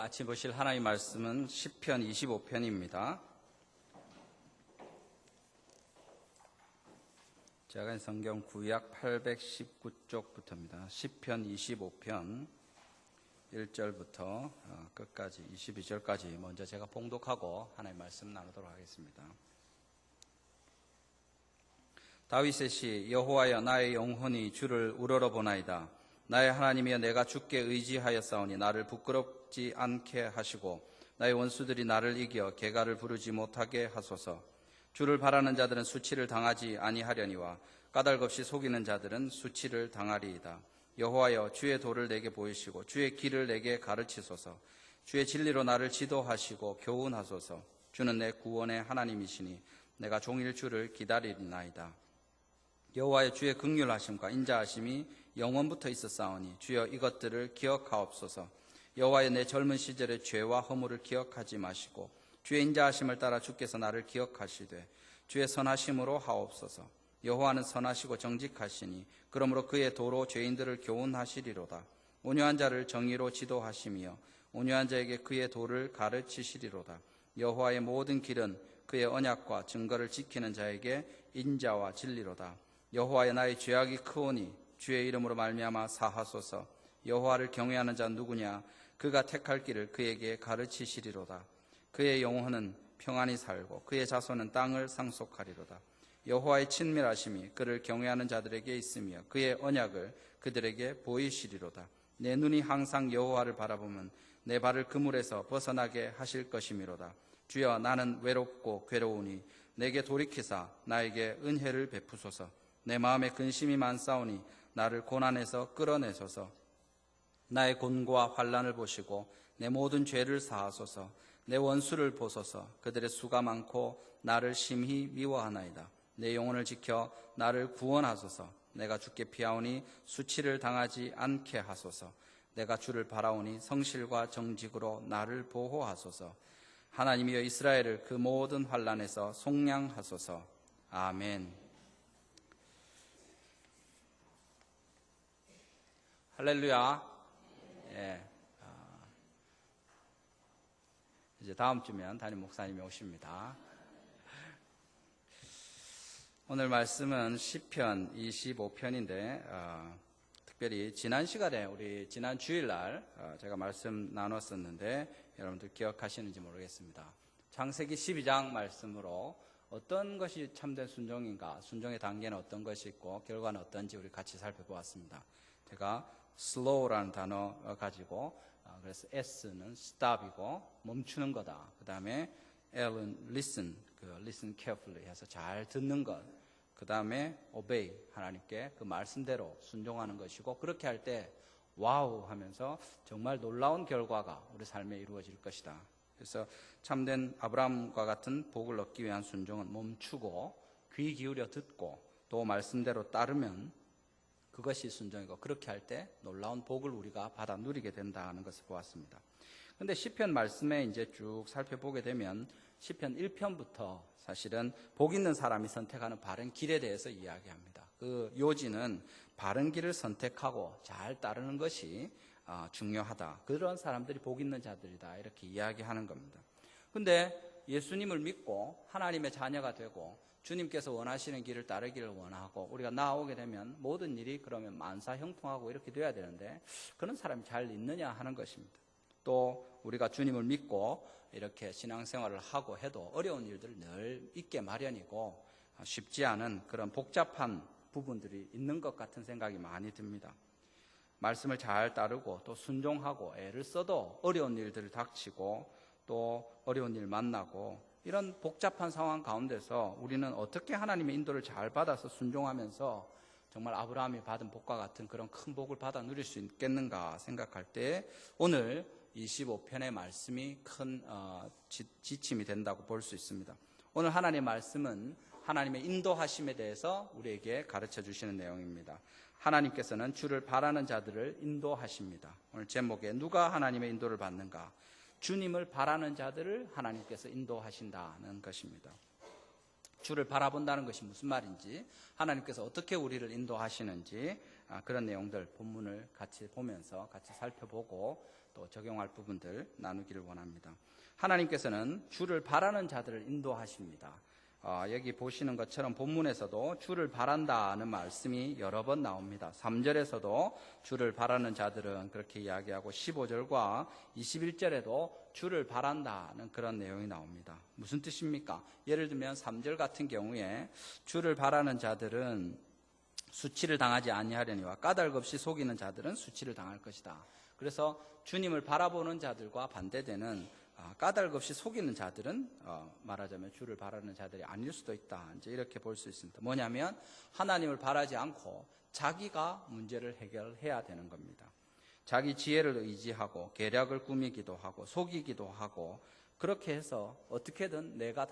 아침 보실 하나님의 말씀은 시편 25편입니다. 제가 성경 구약 819쪽부터입니다. 시편 25편 1절부터 끝까지 22절까지 먼저 제가 봉독하고 하나님의 말씀 나누도록 하겠습니다. 다윗의 시. 여호와여, 나의 영혼이 주를 우러러보나이다. 나의 하나님이여, 내가 주께 의지하였사오니 나를 부끄럽지 않게 하시고 나의 원수들이 나를 이겨 개가를 부르지 못하게 하소서. 주를 바라는 자들은 수치를 당하지 아니하려니와 까닭없이 속이는 자들은 수치를 당하리이다. 여호와여, 주의 도를 내게 보이시고 주의 길을 내게 가르치소서. 주의 진리로 나를 지도하시고 교훈하소서. 주는 내 구원의 하나님이시니 내가 종일 주를 기다리리나이다. 여호와의 주의 긍휼하심과 인자하심이 영원부터 있었사오니 주여 이것들을 기억하옵소서. 여호와여, 내 젊은 시절의 죄와 허물을 기억하지 마시고 주의 인자하심을 따라 주께서 나를 기억하시되 주의 선하심으로 하옵소서. 여호와는 선하시고 정직하시니 그러므로 그의 도로 죄인들을 교훈하시리로다. 온유한 자를 정의로 지도하시며 온유한 자에게 그의 도를 가르치시리로다. 여호와의 모든 길은 그의 언약과 증거를 지키는 자에게 인자와 진리로다. 여호와여, 나의 죄악이 크오니 주의 이름으로 말미암아 사하소서. 여호와를 경외하는 자 누구냐? 그가 택할 길을 그에게 가르치시리로다. 그의 영혼은 평안히 살고 그의 자손은 땅을 상속하리로다. 여호와의 친밀하심이 그를 경외하는 자들에게 있으며 그의 언약을 그들에게 보이시리로다. 내 눈이 항상 여호와를 바라보면 내 발을 그물에서 벗어나게 하실 것이미로다. 주여, 나는 외롭고 괴로우니 내게 돌이키사 나에게 은혜를 베푸소서. 내 마음에 근심이 많사오니 나를 고난에서 끌어내소서. 나의 곤고와 환난을 보시고 내 모든 죄를 사하소서. 내 원수를 보소서. 그들의 수가 많고 나를 심히 미워하나이다. 내 영혼을 지켜 나를 구원하소서. 내가 주께 피하오니 수치를 당하지 않게 하소서. 내가 주를 바라오니 성실과 정직으로 나를 보호하소서. 하나님이여, 이스라엘을 그 모든 환난에서 속량하소서. 아멘. 할렐루야. 예. 이제 다음 주면 담임 목사님이 오십니다. 오늘 말씀은 시편 25편인데 특별히 지난 시간에 우리 지난 주일날 제가 말씀 나눴었는데 여러분들 기억하시는지 모르겠습니다. 창세기 12장 말씀으로 어떤 것이 참된 순종인가, 순종의 단계는 어떤 것이 있고 결과는 어떤지 우리 같이 살펴보았습니다. 제가 slow라는 단어 가지고 그래서 S는 stop이고 멈추는 거다. 그 다음에 L은 listen, listen carefully 해서 잘 듣는 것. 그 다음에 obey, 하나님께 그 말씀대로 순종하는 것이고 그렇게 할 때 와우 하면서 정말 놀라운 결과가 우리 삶에 이루어질 것이다. 그래서 참된 아브라함과 같은 복을 얻기 위한 순종은 멈추고 귀 기울여 듣고 또 말씀대로 따르면 그것이 순종이고 그렇게 할 때 놀라운 복을 우리가 받아 누리게 된다는 것을 보았습니다. 그런데 시편 말씀에 이제 쭉 살펴보게 되면 시편 1편부터 사실은 복 있는 사람이 선택하는 바른 길에 대해서 이야기합니다. 그 요지는 바른 길을 선택하고 잘 따르는 것이 중요하다. 그런 사람들이 복 있는 자들이다. 이렇게 이야기하는 겁니다. 그런데 예수님을 믿고 하나님의 자녀가 되고 주님께서 원하시는 길을 따르기를 원하고 우리가 나아오게 되면 모든 일이 그러면 만사형통하고 이렇게 돼야 되는데 그런 사람이 잘 있느냐 하는 것입니다. 또 우리가 주님을 믿고 이렇게 신앙생활을 하고 해도 어려운 일들을 늘 있게 마련이고 쉽지 않은 그런 복잡한 부분들이 있는 것 같은 생각이 많이 듭니다. 말씀을 잘 따르고 또 순종하고 애를 써도 어려운 일들을 닥치고 또 어려운 일 만나고 이런 복잡한 상황 가운데서 우리는 어떻게 하나님의 인도를 잘 받아서 순종하면서 정말 아브라함이 받은 복과 같은 그런 큰 복을 받아 누릴 수 있겠는가 생각할 때 오늘 25편의 말씀이 큰 지침이 된다고 볼 수 있습니다. 오늘 하나님의 말씀은 하나님의 인도하심에 대해서 우리에게 가르쳐 주시는 내용입니다. 하나님께서는 주를 바라는 자들을 인도하십니다. 오늘 제목에 누가 하나님의 인도를 받는가? 주님을 바라는 자들을 하나님께서 인도하신다는 것입니다. 주를 바라본다는 것이 무슨 말인지, 하나님께서 어떻게 우리를 인도하시는지 그런 내용들 본문을 같이 보면서 같이 살펴보고 또 적용할 부분들 나누기를 원합니다. 하나님께서는 주를 바라는 자들을 인도하십니다. 여기 보시는 것처럼 본문에서도 주를 바란다는 말씀이 여러 번 나옵니다. 3절에서도 주를 바라는 자들은 그렇게 이야기하고 15절과 21절에도 주를 바란다는 그런 내용이 나옵니다. 무슨 뜻입니까? 예를 들면 3절 같은 경우에 주를 바라는 자들은 수치를 당하지 아니하려니와 까닭 없이 속이는 자들은 수치를 당할 것이다. 그래서 주님을 바라보는 자들과 반대되는 까닭 없이 속이는 자들은 말하자면 주를 바라는 자들이 아닐 수도 있다. 이제 이렇게 볼 수 있습니다. 뭐냐면 하나님을 바라지 않고 자기가 문제를 해결해야 되는 겁니다. 자기 지혜를 의지하고 계략을 꾸미기도 하고 속이기도 하고 그렇게 해서 어떻게든 내가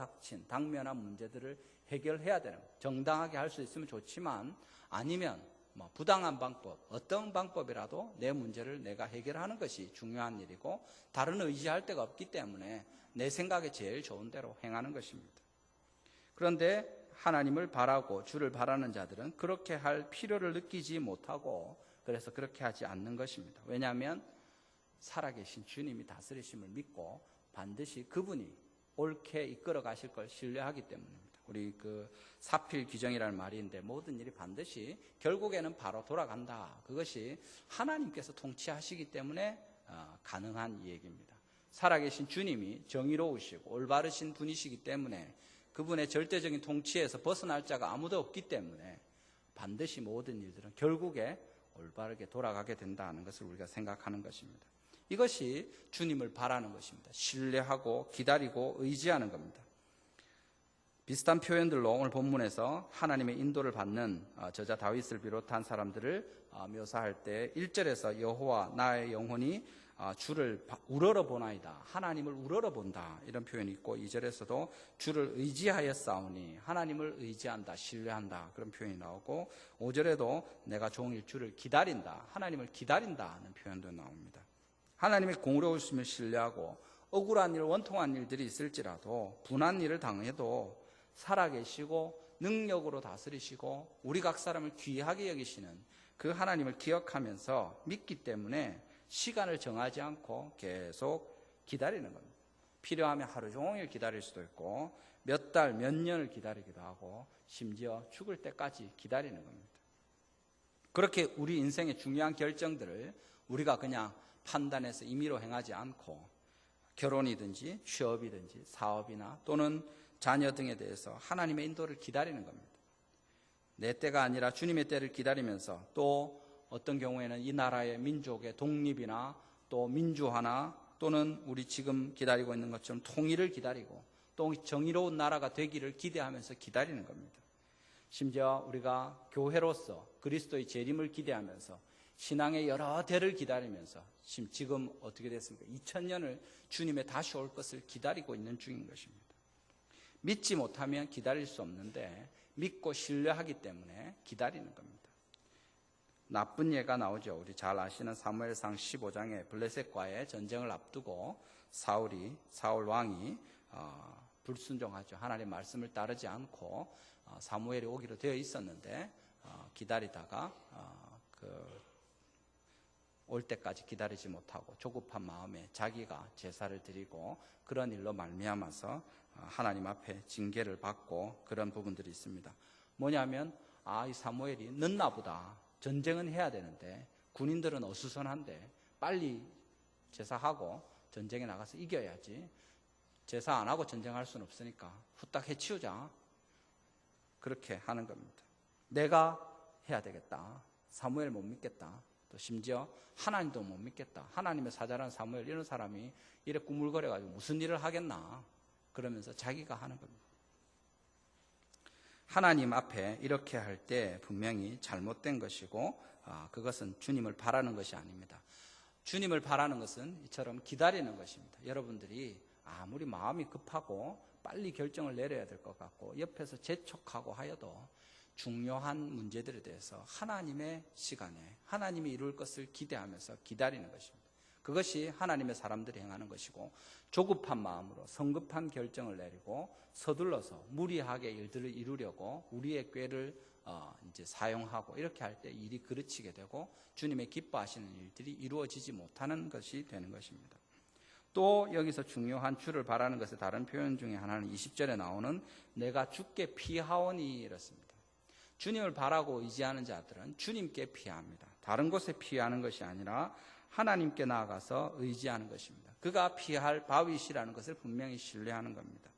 당면한 문제들을 해결해야 되는 거예요. 정당하게 할 수 있으면 좋지만 아니면 부당한 방법, 어떤 방법이라도 내 문제를 내가 해결하는 것이 중요한 일이고 다른 의지할 데가 없기 때문에 내 생각에 제일 좋은 대로 행하는 것입니다. 그런데 하나님을 바라고 주를 바라는 자들은 그렇게 할 필요를 느끼지 못하고 그래서 그렇게 하지 않는 것입니다. 왜냐하면 살아계신 주님이 다스리심을 믿고 반드시 그분이 옳게 이끌어 가실 걸 신뢰하기 때문입니다. 우리 사필 규정이라는 말이 있는데 모든 일이 반드시 결국에는 바로 돌아간다. 그것이 하나님께서 통치하시기 때문에 가능한 얘기입니다. 살아계신 주님이 정의로우시고 올바르신 분이시기 때문에 그분의 절대적인 통치에서 벗어날 자가 아무도 없기 때문에 반드시 모든 일들은 결국에 올바르게 돌아가게 된다는 것을 우리가 생각하는 것입니다. 이것이 주님을 바라는 것입니다. 신뢰하고 기다리고 의지하는 겁니다. 비슷한 표현들로 오늘 본문에서 하나님의 인도를 받는 저자 다윗을 비롯한 사람들을 묘사할 때 1절에서 여호와 나의 영혼이 주를 우러러 보나이다. 하나님을 우러러 본다. 이런 표현이 있고 2절에서도 주를 의지하여 싸우니 하나님을 의지한다. 신뢰한다. 그런 표현이 나오고 5절에도 내가 종일 주를 기다린다. 하나님을 기다린다는 표현도 나옵니다. 하나님의 공의로우심을 신뢰하고 억울한 일, 원통한 일들이 있을지라도 분한 일을 당해도 살아계시고 능력으로 다스리시고 우리 각 사람을 귀하게 여기시는 그 하나님을 기억하면서 믿기 때문에 시간을 정하지 않고 계속 기다리는 겁니다. 필요하면 하루 종일 기다릴 수도 있고 몇 달, 몇 년을 기다리기도 하고 심지어 죽을 때까지 기다리는 겁니다. 그렇게 우리 인생의 중요한 결정들을 우리가 그냥 판단해서 임의로 행하지 않고 결혼이든지 취업이든지 사업이나 또는 자녀 등에 대해서 하나님의 인도를 기다리는 겁니다. 내 때가 아니라 주님의 때를 기다리면서 또 어떤 경우에는 이 나라의 민족의 독립이나 또 민주화나 또는 우리 지금 기다리고 있는 것처럼 통일을 기다리고 또 정의로운 나라가 되기를 기대하면서 기다리는 겁니다. 심지어 우리가 교회로서 그리스도의 재림을 기대하면서 신앙의 여러 대를 기다리면서 지금 어떻게 됐습니까? 2000년을 주님의 다시 올 것을 기다리고 있는 중인 것입니다. 믿지 못하면 기다릴 수 없는데 믿고 신뢰하기 때문에 기다리는 겁니다. 나쁜 예가 나오죠. 우리 잘 아시는 사무엘상 15장에 블레셋과의 전쟁을 앞두고 사울 왕이 불순종하죠. 하나님의 말씀을 따르지 않고 사무엘이 오기로 되어 있었는데 기다리다가 올 때까지 기다리지 못하고 조급한 마음에 자기가 제사를 드리고 그런 일로 말미암아서 하나님 앞에 징계를 받고 그런 부분들이 있습니다. 뭐냐면 이 사무엘이 늦나 보다. 전쟁은 해야 되는데 군인들은 어수선한데 빨리 제사하고 전쟁에 나가서 이겨야지. 제사 안 하고 전쟁할 수는 없으니까 후딱 해치우자. 그렇게 하는 겁니다. 내가 해야 되겠다. 사무엘 못 믿겠다. 또 심지어 하나님도 못 믿겠다. 하나님의 사자라는 사무엘 이런 사람이 이래 꾸물거려가지고 무슨 일을 하겠나. 그러면서 자기가 하는 겁니다. 하나님 앞에 이렇게 할 때 분명히 잘못된 것이고 그것은 주님을 바라는 것이 아닙니다. 주님을 바라는 것은 이처럼 기다리는 것입니다. 여러분들이 아무리 마음이 급하고 빨리 결정을 내려야 될 것 같고 옆에서 재촉하고 하여도 중요한 문제들에 대해서 하나님의 시간에 하나님이 이룰 것을 기대하면서 기다리는 것입니다. 그것이 하나님의 사람들이 행하는 것이고 조급한 마음으로 성급한 결정을 내리고 서둘러서 무리하게 일들을 이루려고 우리의 꾀를 이제 사용하고 이렇게 할 때 일이 그르치게 되고 주님의 기뻐하시는 일들이 이루어지지 못하는 것이 되는 것입니다. 또 여기서 중요한 주를 바라는 것의 다른 표현 중에 하나는 20절에 나오는 내가 주께 피하오니 이렇습니다. 주님을 바라고 의지하는 자들은 주님께 피합니다. 다른 곳에 피하는 것이 아니라 하나님께 나아가서 의지하는 것입니다. 그가 피할 바위시라는 것을 분명히 신뢰하는 겁니다.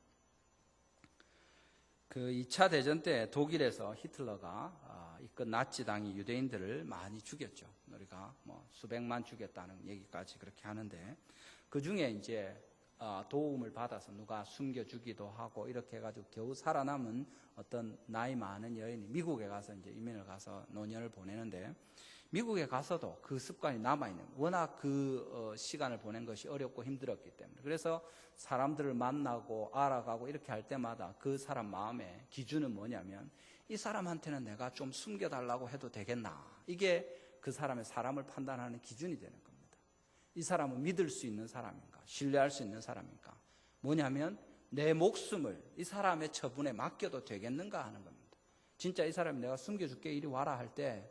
그 2차 대전 때 독일에서 히틀러가 이끈 나치당이 유대인들을 많이 죽였죠. 우리가 뭐 수백만 죽였다는 얘기까지 그렇게 하는데 그 중에 이제 도움을 받아서 누가 숨겨주기도 하고 이렇게 해가지고 겨우 살아남은 어떤 나이 많은 여인이 미국에 가서 이제 이민을 가서 노년을 보내는데 미국에 가서도 그 습관이 남아있는, 워낙 그 시간을 보낸 것이 어렵고 힘들었기 때문에. 그래서 사람들을 만나고 알아가고 이렇게 할 때마다 그 사람 마음의 기준은 뭐냐면 이 사람한테는 내가 좀 숨겨달라고 해도 되겠나. 이게 그 사람의 사람을 판단하는 기준이 되는 겁니다. 이 사람은 믿을 수 있는 사람인가, 신뢰할 수 있는 사람인가. 뭐냐면 내 목숨을 이 사람의 처분에 맡겨도 되겠는가 하는 겁니다. 진짜 이 사람이 내가 숨겨줄게 이리 와라 할 때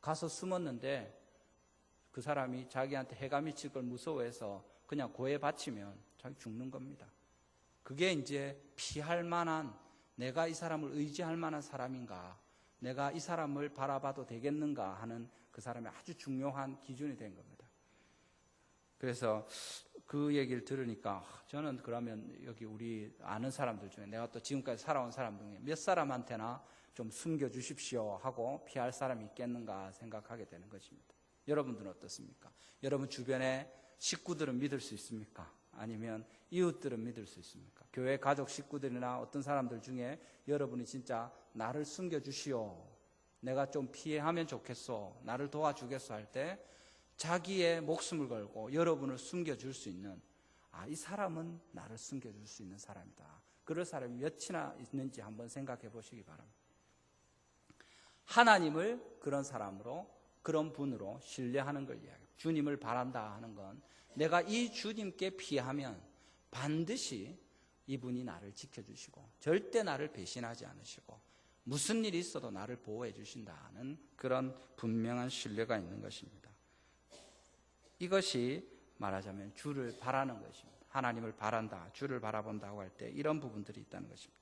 가서 숨었는데 그 사람이 자기한테 해가 미칠 걸 무서워해서 그냥 고에 바치면 자기 죽는 겁니다. 그게 이제 피할 만한, 내가 이 사람을 의지할 만한 사람인가, 내가 이 사람을 바라봐도 되겠는가 하는 그 사람의 아주 중요한 기준이 된 겁니다. 그래서 그 얘기를 들으니까 저는 그러면 여기 우리 아는 사람들 중에 내가 또 지금까지 살아온 사람 중에 몇 사람한테나 좀 숨겨주십시오 하고 피할 사람이 있겠는가 생각하게 되는 것입니다. 여러분들은 어떻습니까? 여러분 주변에 식구들은 믿을 수 있습니까? 아니면 이웃들은 믿을 수 있습니까? 교회 가족 식구들이나 어떤 사람들 중에 여러분이 진짜 나를 숨겨주시오, 내가 좀 피하면 좋겠소, 나를 도와주겠소 할 때 자기의 목숨을 걸고 여러분을 숨겨줄 수 있는, 이 사람은 나를 숨겨줄 수 있는 사람이다. 그럴 사람이 몇이나 있는지 한번 생각해 보시기 바랍니다. 하나님을 그런 사람으로, 그런 분으로 신뢰하는 걸 이야기합니다. 주님을 바란다 하는 건 내가 이 주님께 피하면 반드시 이분이 나를 지켜주시고 절대 나를 배신하지 않으시고 무슨 일이 있어도 나를 보호해 주신다는 그런 분명한 신뢰가 있는 것입니다. 이것이 말하자면 주를 바라는 것입니다. 하나님을 바란다, 주를 바라본다고 할 때 이런 부분들이 있다는 것입니다.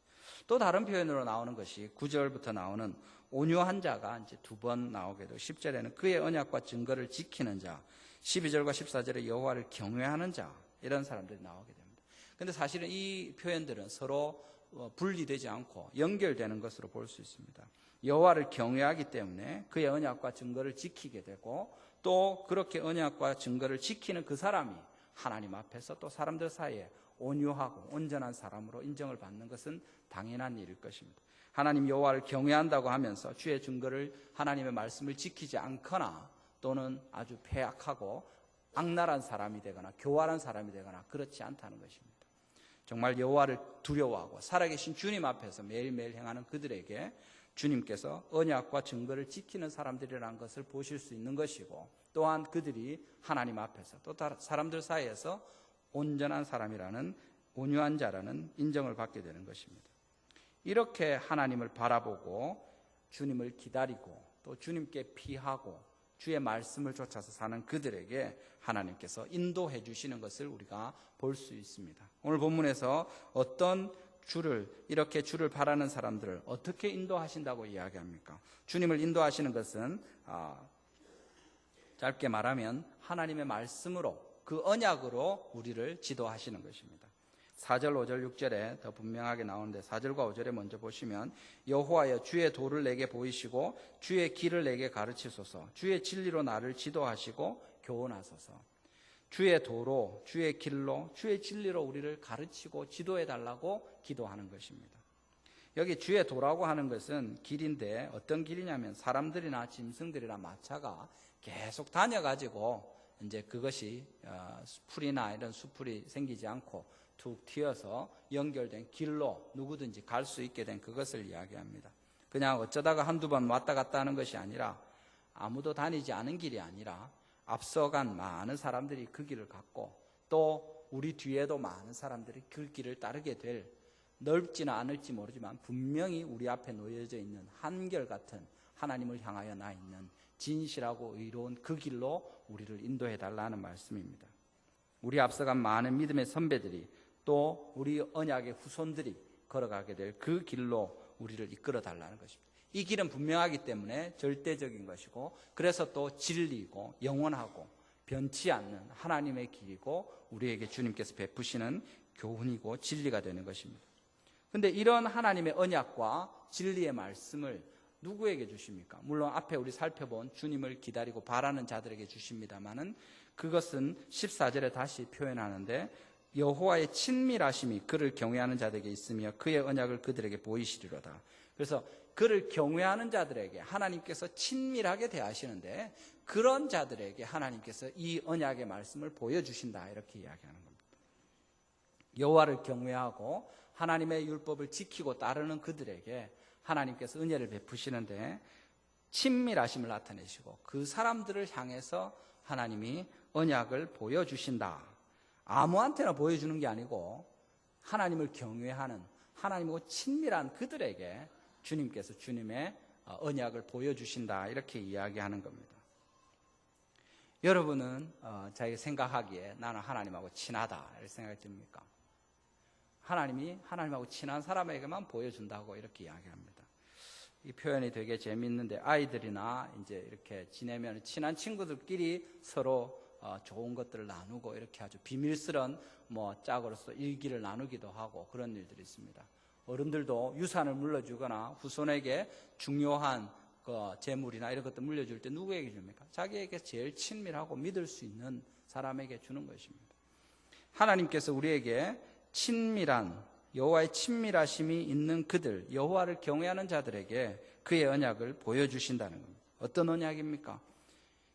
또 다른 표현으로 나오는 것이 9절부터 나오는 온유한 자가 이제 두 번 나오게 되고 10절에는 그의 언약과 증거를 지키는 자, 12절과 14절에 여호와를 경외하는 자, 이런 사람들이 나오게 됩니다. 그런데 사실은 이 표현들은 서로 분리되지 않고 연결되는 것으로 볼 수 있습니다. 여호와를 경외하기 때문에 그의 언약과 증거를 지키게 되고 또 그렇게 언약과 증거를 지키는 그 사람이 하나님 앞에서 또 사람들 사이에 온유하고 온전한 사람으로 인정을 받는 것은 당연한 일일 것입니다. 하나님 여호와를 경외한다고 하면서 주의 증거를, 하나님의 말씀을 지키지 않거나 또는 아주 패악하고 악랄한 사람이 되거나 교활한 사람이 되거나 그렇지 않다는 것입니다. 정말 여호와를 두려워하고 살아계신 주님 앞에서 매일매일 행하는 그들에게 주님께서 언약과 증거를 지키는 사람들이라는 것을 보실 수 있는 것이고 또한 그들이 하나님 앞에서 또 사람들 사이에서 온전한 사람이라는, 온유한 자라는 인정을 받게 되는 것입니다. 이렇게 하나님을 바라보고 주님을 기다리고 또 주님께 피하고 주의 말씀을 쫓아서 사는 그들에게 하나님께서 인도해 주시는 것을 우리가 볼 수 있습니다. 오늘 본문에서 어떤 이렇게 주를 바라는 사람들을 어떻게 인도하신다고 이야기합니까? 주님을 인도하시는 것은 짧게 말하면 하나님의 말씀으로, 그 언약으로 우리를 지도하시는 것입니다. 4절, 5절, 6절에 더 분명하게 나오는데 4절과 5절에 먼저 보시면 여호와여 주의 도를 내게 보이시고 주의 길을 내게 가르치소서, 주의 진리로 나를 지도하시고 교훈하소서. 주의 도로, 주의 길로, 주의 진리로 우리를 가르치고 지도해달라고 기도하는 것입니다. 여기 주의 도라고 하는 것은 길인데 어떤 길이냐면 사람들이나 짐승들이나 마차가 계속 다녀가지고 이제 그것이 풀이나 이런 수풀이 생기지 않고 툭 튀어서 연결된 길로 누구든지 갈 수 있게 된 그것을 이야기합니다. 그냥 어쩌다가 한두 번 왔다 갔다 하는 것이 아니라 아무도 다니지 않은 길이 아니라 앞서간 많은 사람들이 그 길을 갔고 또 우리 뒤에도 많은 사람들이 그 길을 따르게 될 넓지는 않을지 모르지만 분명히 우리 앞에 놓여져 있는 한결같은 하나님을 향하여 나 있는 진실하고 의로운 그 길로 우리를 인도해 달라는 말씀입니다. 우리 앞서간 많은 믿음의 선배들이 또 우리 언약의 후손들이 걸어가게 될 그 길로 우리를 이끌어 달라는 것입니다. 이 길은 분명하기 때문에 절대적인 것이고, 그래서 또 진리고 영원하고 변치 않는 하나님의 길이고, 우리에게 주님께서 베푸시는 교훈이고 진리가 되는 것입니다. 그런데 이런 하나님의 언약과 진리의 말씀을 누구에게 주십니까? 물론 앞에 우리 살펴본 주님을 기다리고 바라는 자들에게 주십니다마는, 그것은 14절에 다시 표현하는데, 여호와의 친밀하심이 그를 경외하는 자들에게 있으며 그의 언약을 그들에게 보이시리로다. 그래서 그를 경외하는 자들에게 하나님께서 친밀하게 대하시는데, 그런 자들에게 하나님께서 이 언약의 말씀을 보여주신다, 이렇게 이야기하는 겁니다. 여호와를 경외하고 하나님의 율법을 지키고 따르는 그들에게 하나님께서 은혜를 베푸시는데, 친밀하심을 나타내시고 그 사람들을 향해서 하나님이 언약을 보여주신다. 아무한테나 보여주는 게 아니고 하나님을 경외하는, 하나님과 친밀한 그들에게 주님께서 주님의 언약을 보여주신다, 이렇게 이야기하는 겁니다. 여러분은 자기가 생각하기에 나는 하나님하고 친하다, 이렇게 생각이 듭니까? 하나님이 하나님하고 친한 사람에게만 보여준다고 이렇게 이야기합니다. 이 표현이 되게 재미있는데, 아이들이나 이제 이렇게 지내면 친한 친구들끼리 서로 좋은 것들을 나누고 이렇게 아주 비밀스런 짝으로서 일기를 나누기도 하고 그런 일들이 있습니다. 어른들도 유산을 물려주거나 후손에게 중요한 재물이나 이런 것들 물려줄 때 누구에게 줍니까? 자기에게 제일 친밀하고 믿을 수 있는 사람에게 주는 것입니다. 하나님께서 우리에게 친밀한, 여호와의 친밀하심이 있는 그들, 여호와를 경외하는 자들에게 그의 언약을 보여주신다는 겁니다. 어떤 언약입니까?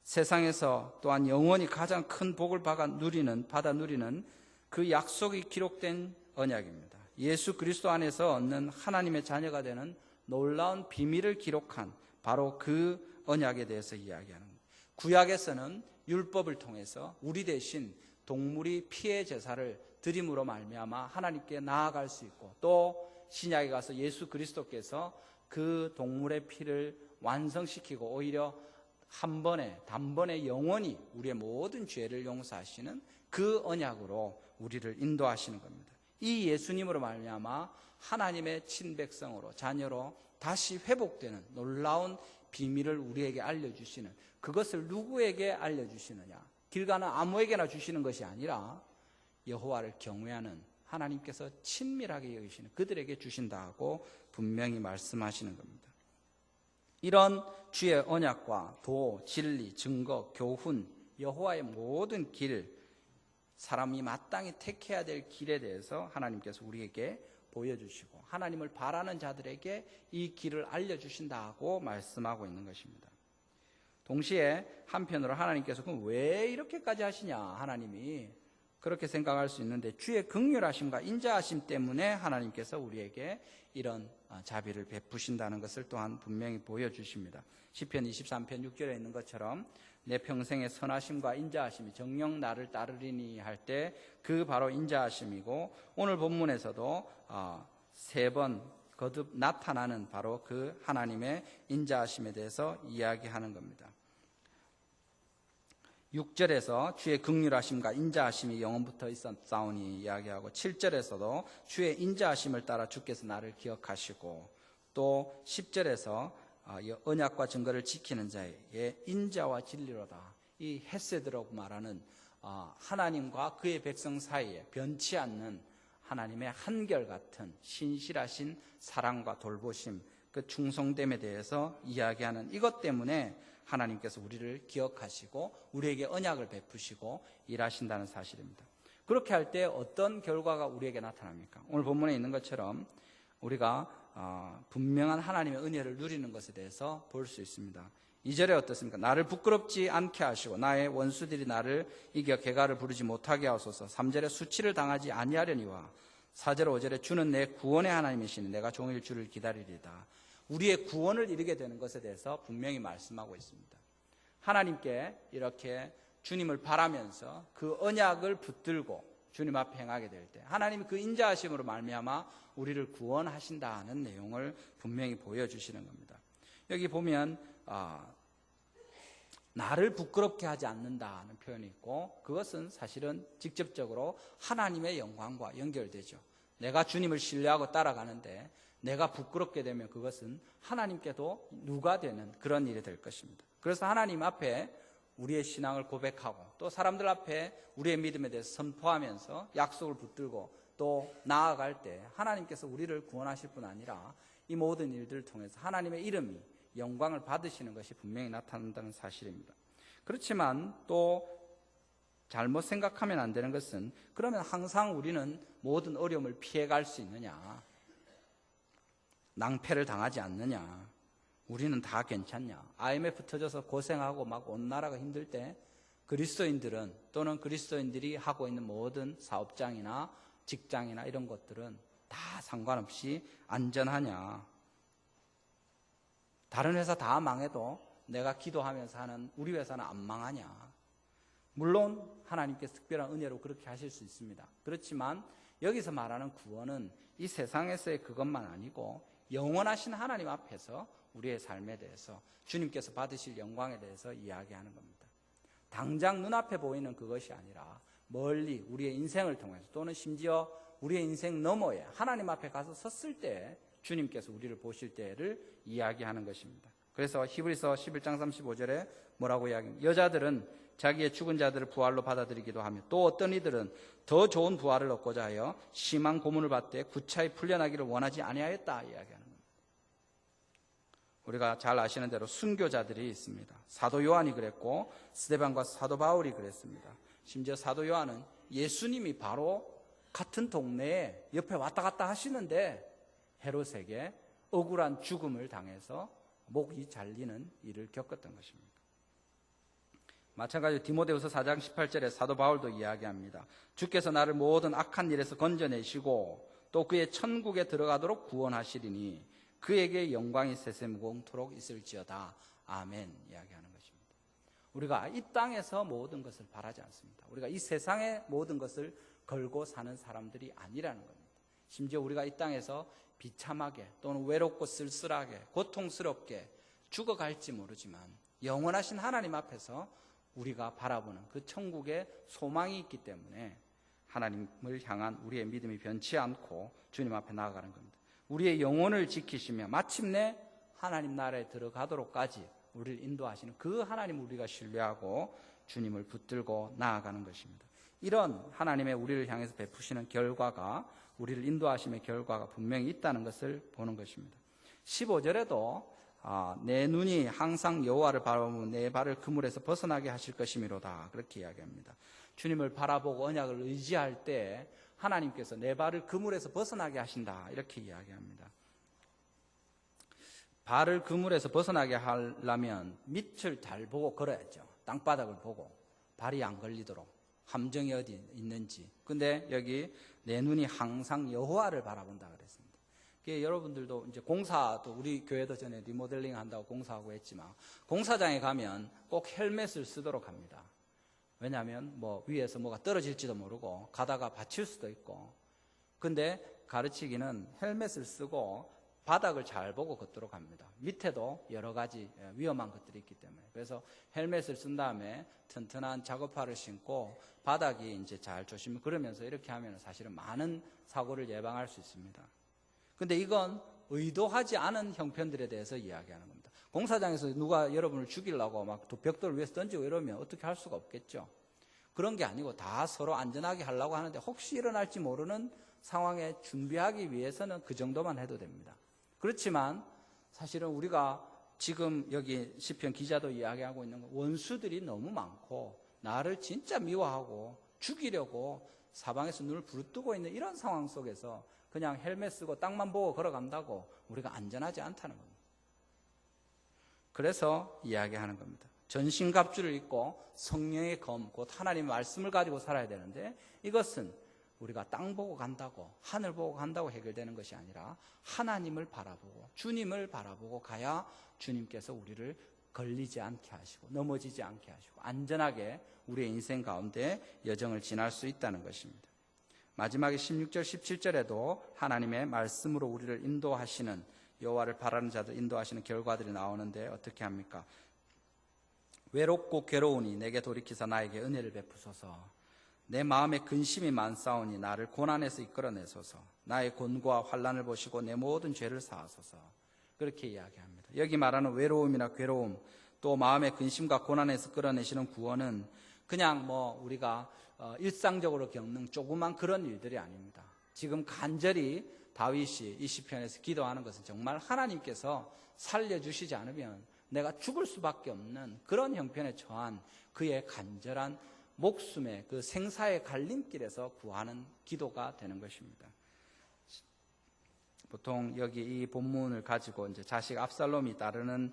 세상에서 또한 영원히 가장 큰 복을 받아 누리는 그 약속이 기록된 언약입니다. 예수 그리스도 안에서 얻는 하나님의 자녀가 되는 놀라운 비밀을 기록한 바로 그 언약에 대해서 이야기하는 겁니다. 구약에서는 율법을 통해서 우리 대신 동물이 피해 제사를 드림으로 말미암아 하나님께 나아갈 수 있고, 또 신약에 가서 예수 그리스도께서 그 동물의 피를 완성시키고 오히려 단번에 영원히 우리의 모든 죄를 용서하시는 그 언약으로 우리를 인도하시는 겁니다. 이 예수님으로 말미암아 하나님의 친백성으로, 자녀로 다시 회복되는 놀라운 비밀을 우리에게 알려주시는, 그것을 누구에게 알려주시느냐? 길 가는 아무에게나 주시는 것이 아니라 여호와를 경외하는 하나님께서 친밀하게 여기시는 그들에게 주신다고 분명히 말씀하시는 겁니다. 이런 주의 언약과 도, 진리, 증거, 교훈, 여호와의 모든 길, 사람이 마땅히 택해야 될 길에 대해서 하나님께서 우리에게 보여주시고 하나님을 바라는 자들에게 이 길을 알려주신다고 말씀하고 있는 것입니다. 동시에 한편으로 하나님께서 그럼 왜 이렇게까지 하시냐, 하나님이 그렇게 생각할 수 있는데, 주의 긍휼하심과 인자하심 때문에 하나님께서 우리에게 이런 자비를 베푸신다는 것을 또한 분명히 보여주십니다. 시편 23편 6절에 있는 것처럼 내 평생의 선하심과 인자하심이 정녕 나를 따르리니 할 때 그 바로 인자하심이고, 오늘 본문에서도 3번 거듭 나타나는 바로 그 하나님의 인자하심에 대해서 이야기하는 겁니다. 6절에서 주의 긍휼하심과 인자하심이 영원부터 있었사오니 이야기하고, 7절에서도 주의 인자하심을 따라 주께서 나를 기억하시고, 또 10절에서 언약과 증거를 지키는 자의 인자와 진리로다. 이 헤세드라고 말하는 하나님과 그의 백성 사이에 변치 않는 하나님의 한결같은 신실하신 사랑과 돌보심, 그 충성됨에 대해서 이야기하는 이것 때문에 하나님께서 우리를 기억하시고 우리에게 언약을 베푸시고 일하신다는 사실입니다. 그렇게 할 때 어떤 결과가 우리에게 나타납니까? 오늘 본문에 있는 것처럼 우리가 분명한 하나님의 은혜를 누리는 것에 대해서 볼 수 있습니다. 2절에 어떻습니까? 나를 부끄럽지 않게 하시고 나의 원수들이 나를 이겨 개가를 부르지 못하게 하소서. 3절에 수치를 당하지 아니하려니와 4절 5절에 주는 내 구원의 하나님이시니 내가 종일 주를 기다리리다. 우리의 구원을 이루게 되는 것에 대해서 분명히 말씀하고 있습니다. 하나님께 이렇게 주님을 바라면서 그 언약을 붙들고 주님 앞에 행하게 될 때 하나님이 그 인자하심으로 말미암아 우리를 구원하신다는 내용을 분명히 보여주시는 겁니다. 여기 보면 나를 부끄럽게 하지 않는다는 표현이 있고, 그것은 사실은 직접적으로 하나님의 영광과 연결되죠. 내가 주님을 신뢰하고 따라가는데 내가 부끄럽게 되면 그것은 하나님께도 누가 되는 그런 일이 될 것입니다. 그래서 하나님 앞에 우리의 신앙을 고백하고 또 사람들 앞에 우리의 믿음에 대해서 선포하면서 약속을 붙들고 또 나아갈 때 하나님께서 우리를 구원하실 뿐 아니라 이 모든 일들을 통해서 하나님의 이름이 영광을 받으시는 것이 분명히 나타난다는 사실입니다. 그렇지만 또 잘못 생각하면 안 되는 것은, 그러면 항상 우리는 모든 어려움을 피해갈 수 있느냐, 낭패를 당하지 않느냐, 우리는 다 괜찮냐, IMF 터져서 고생하고 막 온 나라가 힘들 때 그리스도인들은 또는 그리스도인들이 하고 있는 모든 사업장이나 직장이나 이런 것들은 다 상관없이 안전하냐, 다른 회사 다 망해도 내가 기도하면서 하는 우리 회사는 안 망하냐. 물론 하나님께서 특별한 은혜로 그렇게 하실 수 있습니다. 그렇지만 여기서 말하는 구원은 이 세상에서의 그것만 아니고 영원하신 하나님 앞에서 우리의 삶에 대해서 주님께서 받으실 영광에 대해서 이야기하는 겁니다. 당장 눈앞에 보이는 그것이 아니라 멀리 우리의 인생을 통해서 또는 심지어 우리의 인생 너머에 하나님 앞에 가서 섰을 때 주님께서 우리를 보실 때를 이야기하는 것입니다. 그래서 히브리서 11장 35절에 뭐라고 이야기합니까? 여자들은 자기의 죽은 자들을 부활로 받아들이기도 하며 또 어떤 이들은 더 좋은 부활을 얻고자 하여 심한 고문을 받되 구차히 풀려나기를 원하지 아니하였다 이야기하는 겁니다. 우리가 잘 아시는 대로 순교자들이 있습니다. 사도 요한이 그랬고 스데반과 사도 바울이 그랬습니다. 심지어 사도 요한은 예수님이 바로 같은 동네에 옆에 왔다 갔다 하시는데 헤롯에게 억울한 죽음을 당해서 목이 잘리는 일을 겪었던 것입니다. 마찬가지로 디모데후서 4장 18절에 사도 바울도 이야기합니다. 주께서 나를 모든 악한 일에서 건져내시고 또 그의 천국에 들어가도록 구원하시리니 그에게 영광이 세세무공토록 있을지어다. 아멘 이야기하는 것입니다. 우리가 이 땅에서 모든 것을 바라지 않습니다. 우리가 이 세상의 모든 것을 걸고 사는 사람들이 아니라는 겁니다. 심지어 우리가 이 땅에서 비참하게 또는 외롭고 쓸쓸하게 고통스럽게 죽어갈지 모르지만 영원하신 하나님 앞에서 우리가 바라보는 그 천국의 소망이 있기 때문에 하나님을 향한 우리의 믿음이 변치 않고 주님 앞에 나아가는 겁니다. 우리의 영혼을 지키시며 마침내 하나님 나라에 들어가도록까지 우리를 인도하시는 그 하나님을 우리가 신뢰하고 주님을 붙들고 나아가는 것입니다. 이런 하나님의 우리를 향해서 베푸시는 결과가, 우리를 인도하심의 결과가 분명히 있다는 것을 보는 것입니다. 15절에도 내 눈이 항상 여호와를 바라보며 내 발을 그물에서 벗어나게 하실 것이미로다 그렇게 이야기합니다. 주님을 바라보고 언약을 의지할 때 하나님께서 내 발을 그물에서 벗어나게 하신다 이렇게 이야기합니다. 발을 그물에서 벗어나게 하려면 밑을 잘 보고 걸어야죠. 땅바닥을 보고 발이 안 걸리도록 함정이 어디 있는지. 근데 여기 내 눈이 항상 여호와를 바라본다 그랬습니다. 여러분들도 이제 공사도 우리 교회도 전에 리모델링 한다고 공사하고 했지만 공사장에 가면 꼭 헬멧을 쓰도록 합니다. 왜냐하면 뭐 위에서 뭐가 떨어질지도 모르고 가다가 다칠 수도 있고. 근데 가르치기는 헬멧을 쓰고 바닥을 잘 보고 걷도록 합니다. 밑에도 여러 가지 위험한 것들이 있기 때문에. 그래서 헬멧을 쓴 다음에 튼튼한 작업화를 신고 바닥이 이제 잘 조심, 그러면서 이렇게 하면 사실은 많은 사고를 예방할 수 있습니다. 근데 이건 의도하지 않은 형편들에 대해서 이야기하는 겁니다. 공사장에서 누가 여러분을 죽이려고 막 벽돌을 위에서 던지고 이러면 어떻게 할 수가 없겠죠. 그런 게 아니고 다 서로 안전하게 하려고 하는데 혹시 일어날지 모르는 상황에 준비하기 위해서는 그 정도만 해도 됩니다. 그렇지만 사실은 우리가 지금 여기 시편 기자도 이야기하고 있는 건 원수들이 너무 많고 나를 진짜 미워하고 죽이려고 사방에서 눈을 부릅뜨고 있는 이런 상황 속에서 그냥 헬멧 쓰고 땅만 보고 걸어간다고 우리가 안전하지 않다는 겁니다. 그래서 이야기하는 겁니다. 전신갑주를 입고 성령의 검, 곧 하나님의 말씀을 가지고 살아야 되는데 이것은 우리가 땅 보고 간다고 하늘 보고 간다고 해결되는 것이 아니라 하나님을 바라보고 주님을 바라보고 가야 주님께서 우리를 걸리지 않게 하시고 넘어지지 않게 하시고 안전하게 우리의 인생 가운데 여정을 지날 수 있다는 것입니다. 마지막에 16절, 17절에도 하나님의 말씀으로 우리를 인도하시는, 여호와를 바라는 자들 인도하시는 결과들이 나오는데 어떻게 합니까? 외롭고 괴로우니 내게 돌이키사 나에게 은혜를 베푸소서. 내 마음에 근심이 많사오니 나를 고난에서 이끌어내소서. 나의 곤고와 환난을 보시고 내 모든 죄를 사하소서. 그렇게 이야기합니다. 여기 말하는 외로움이나 괴로움, 또 마음의 근심과 고난에서 끌어내시는 구원은 그냥 우리가 일상적으로 겪는 조그만 그런 일들이 아닙니다. 지금 간절히 다윗이 이 시편에서 기도하는 것은 정말 하나님께서 살려주시지 않으면 내가 죽을 수밖에 없는 그런 형편에 처한 그의 간절한 목숨의 그 생사의 갈림길에서 구하는 기도가 되는 것입니다. 보통 여기 이 본문을 가지고 이제 자식 압살롬이 따르는